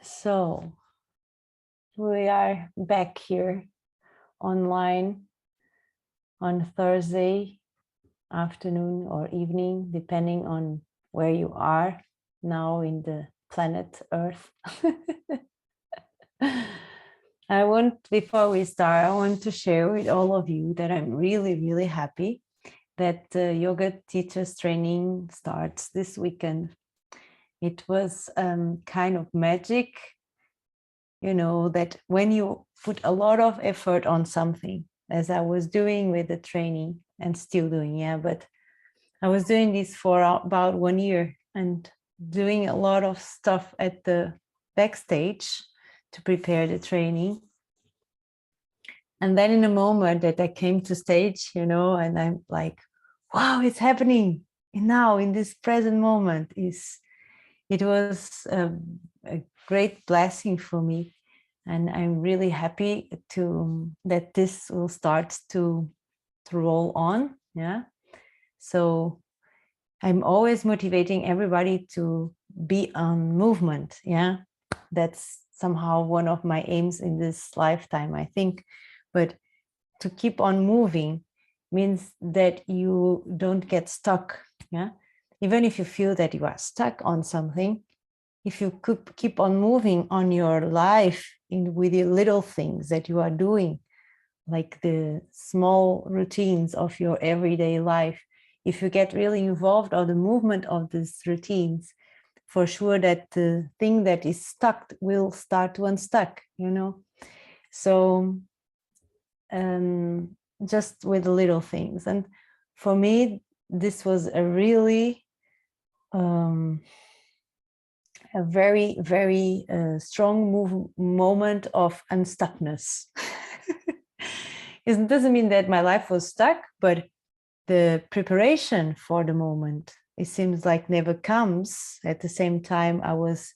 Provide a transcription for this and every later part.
So we are back here online on Thursday afternoon or evening, depending on where you are now in the planet Earth. Before we start, I want to share with all of you that I'm really, really happy that yoga teachers training starts this weekend. It was kind of magic, you know, that when you put a lot of effort on something, as I was doing with the training and still doing, but I was doing this for about 1 year and doing a lot of stuff at the backstage to prepare the training. And then in a moment that I came to stage, you know, and I'm like, wow, it's happening now in this present moment. It was a great blessing for me. And I'm really happy that this will start to roll on. Yeah. So I'm always motivating everybody to be on movement. Yeah. That's somehow one of my aims in this lifetime, I think. But to keep on moving means that you don't get stuck. Yeah. Even if you feel that you are stuck on something, if you could keep on moving on your life with the little things that you are doing, like the small routines of your everyday life, if you get really involved on the movement of these routines, for sure that the thing that is stuck will start to unstuck, you know. So just with the little things. And for me, this was a really a very, very strong moment of unstuckness. It doesn't mean that my life was stuck, but the preparation for the moment, it seems like never comes. At the same time, I was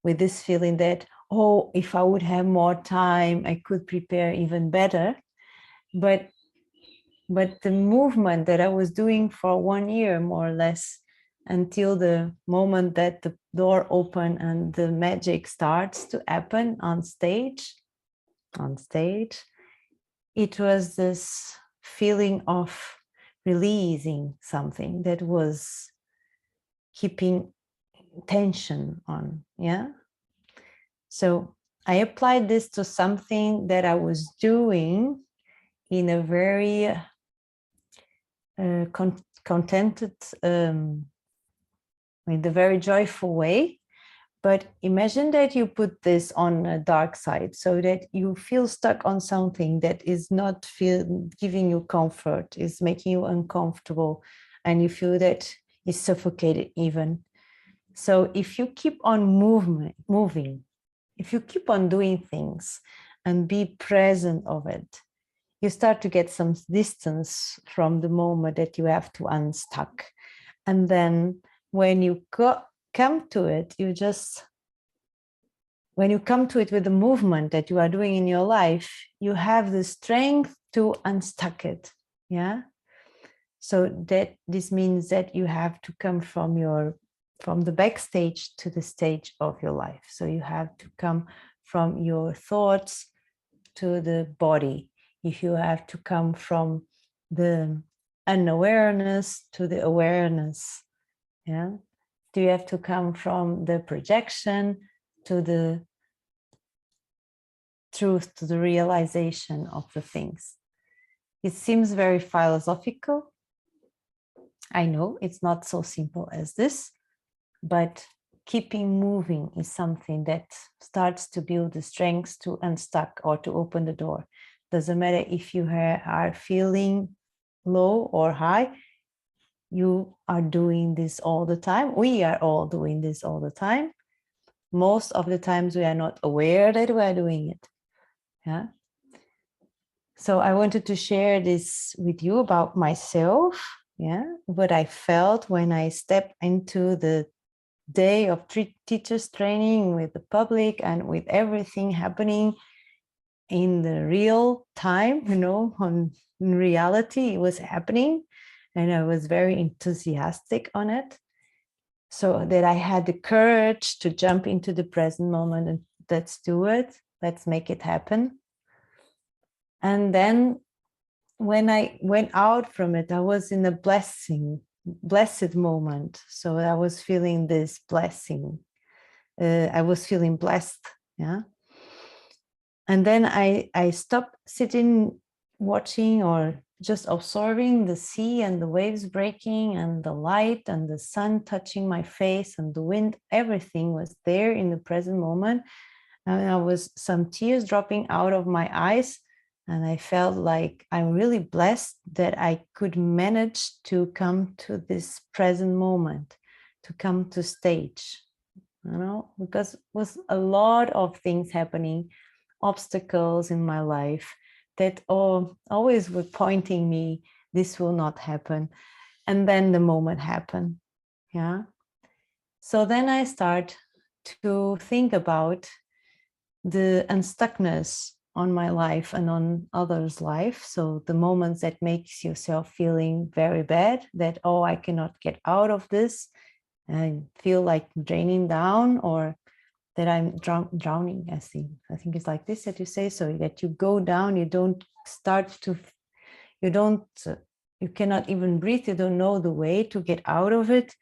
with this feeling that, oh, if I would have more time, I could prepare even better. But the movement that I was doing for 1 year, more or less, until the moment that the door opened and the magic starts to happen on stage, it was this feeling of releasing something that was keeping tension on. Yeah. So I applied this to something that I was doing in a very contented, in a very joyful way. But imagine that you put this on a dark side, so that you feel stuck on something that is not giving you comfort, is making you uncomfortable, and you feel that it's suffocated even. So if you keep on moving, if you keep on doing things and be present of it, you start to get some distance from the moment that you have to unstuck. And then when you come to it, when you come to it with the movement that you are doing in your life, you have the strength to unstuck it. Yeah. So that this means that you have to come from the backstage to the stage of your life. So you have to come from your thoughts to the body. If you have to come from the unawareness to the awareness. Yeah. Do you have to come from the projection to the truth, to the realization of the things? It seems very philosophical. I know it's not so simple as this, but keeping moving is something that starts to build the strength to unstuck or to open the door. Doesn't matter if you are feeling low or high, you are doing this all the time. We are all doing this all the time. Most of the times we are not aware that we are doing it. Yeah. So I wanted to share this with you about myself. Yeah. What I felt when I stepped into the day of teachers training with the public and with everything happening in the real time, you know, in reality, it was happening. And I was very enthusiastic on it. So that I had the courage to jump into the present moment and let's do it. Let's make it happen. And then when I went out from it, I was in a blessed moment. So I was feeling this blessing. I was feeling blessed. Yeah. And then I stopped sitting, watching, or just observing the sea and the waves breaking and the light and the sun touching my face and the wind. Everything was there in the present moment. And I was some tears dropping out of my eyes. And I felt like I'm really blessed that I could manage to come to this present moment, to come to stage, because it was a lot of things happening, obstacles in my life that always were pointing me, this will not happen. And then the moment happened. Yeah. So then I start to think about the unstuckness on my life and on others' life. So the moments that makes yourself feeling very bad, that, I cannot get out of this, and feel like draining down, or that I'm drowning. I think it's like this that you say, so that you go down, you don't start to, you cannot even breathe, you don't know the way to get out of it.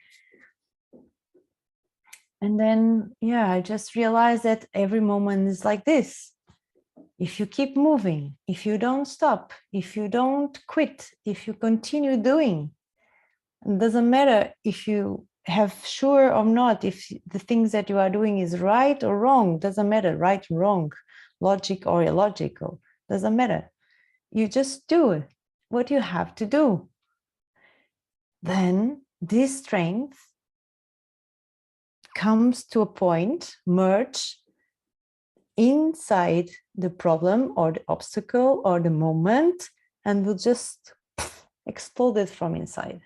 And then, I just realized that every moment is like this. If you keep moving, if you don't stop, if you don't quit, if you continue doing, it doesn't matter if you have sure or not, if the things that you are doing is right or wrong, doesn't matter, right or wrong, logic or illogical, doesn't matter. You just do what you have to do. Then this strength comes to a point, merge inside the problem or the obstacle or the moment, and will just explode it from inside.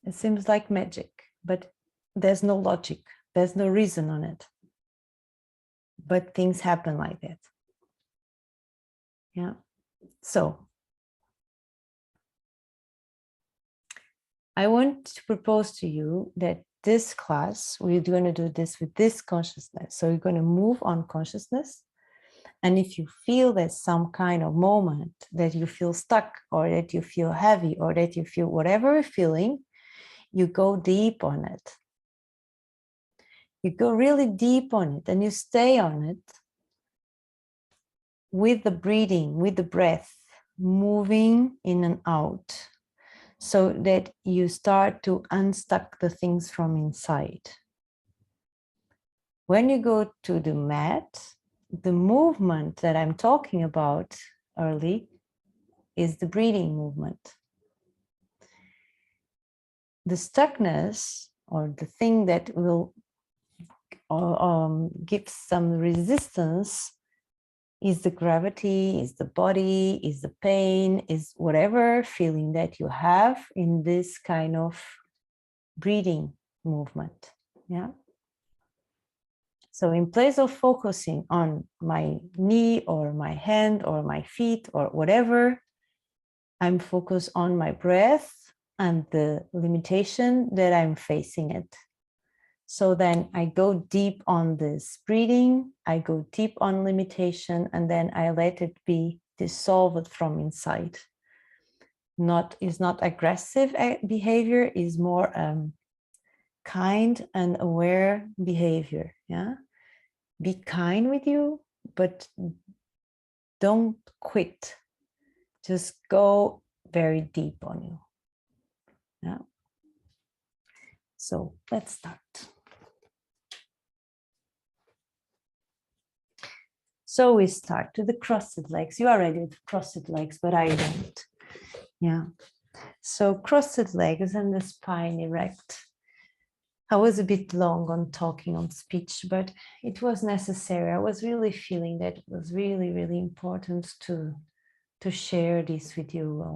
It seems like magic, but there's no logic, there's no reason on it. But things happen like that. Yeah. So I want to propose to you that this class, we're going to do this with this consciousness. So you're going to move on consciousness. And if you feel there's some kind of moment that you feel stuck, or that you feel heavy, or that you feel whatever you're feeling, you go deep on it. You go really deep on it, and you stay on it with the breathing, with the breath, moving in and out, so that you start to unstuck the things from inside. When you go to the mat, the movement that I'm talking about early is the breathing movement. The stuckness, or the thing that will give some resistance, is the gravity, is the body, is the pain, is whatever feeling that you have in this kind of breathing movement. Yeah. So in place of focusing on my knee or my hand or my feet or whatever, I'm focused on my breath and the limitation that I'm facing it. So then I go deep on this breathing, I go deep on limitation, and then I let it be dissolved from inside. Is not aggressive behavior, is more kind and aware behavior. Yeah, be kind with you, but don't quit. Just go very deep on you. Yeah. So let's start. So we start with the crossed legs. You are ready with crossed legs, but I don't. Yeah. So crossed legs and the spine erect. I was a bit long on talking on speech, but it was necessary. I was really feeling that it was really, really important to share this with you all.